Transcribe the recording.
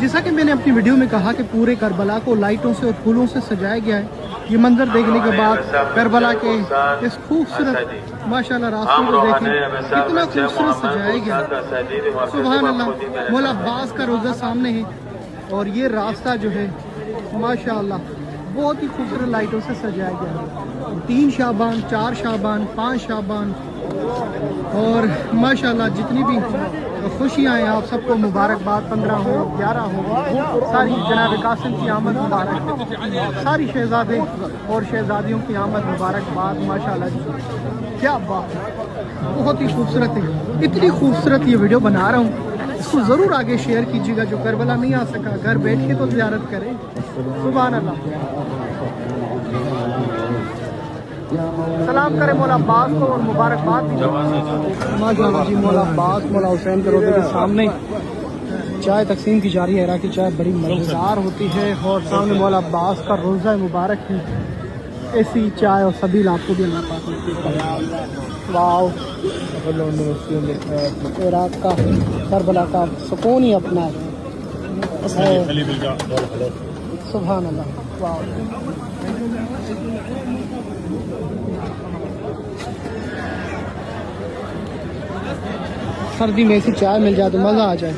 जैसा कि मैंने अपनी वीडियो में कहा कि पूरे करबला को लाइटों से और फूलों से सजाया गया है। ये मंजर देखने के बाद करबला के इस खूबसूरत माशाल्लाह रास्तों को देखें, कितना खूबसूरत सजाया गया। सुभान अल्लाह। मौला अब्बास का रोज़ा सामने है और ये रास्ता जो है माशाल्लाह बहुत ही खूबसूरत लाइटों से सजाया गया है। 3 शाबान, 4 शाबान, 5 शाबान और माशाल्लाह जितनी भी खुशियाँ हैं आप सबको मुबारकबाद। 15 हो, 11 हो, सारी जनाब कासिम की आमद मुबारक, सारी शहजादे और शहजादियों की आमद मुबारकबाद। माशाल्लाह जी क्या बात है, बहुत ही खूबसूरत है। इतनी खूबसूरत ये वीडियो बना रहा हूँ, इसको ज़रूर आगे शेयर कीजिएगा। जो करबला नहीं आ सका घर बैठ के तो ज़ियारत करें। सुभान अल्लाह। सलाम करें मौला अब्बास को और मुबारकबाद माशाल्लाह जी। मौला अब्बास मौला हुसैन के रोज़े के सामने चाय तकसीम की जा रही है। इराकी चाय बड़ी मज़ेदार होती है और सामने मौला अब्बास का रोज़ा मुबारक है। ऐसी चाय और सभी आपको भी अल्लाह पाक नसीब करे। वाओ, इराक का करबला का सुकून ही अपना है। सुभान अल्लाह। वाओ, सर्दी में ऐसी चाय मिल जाए तो मज़ा आ जाए।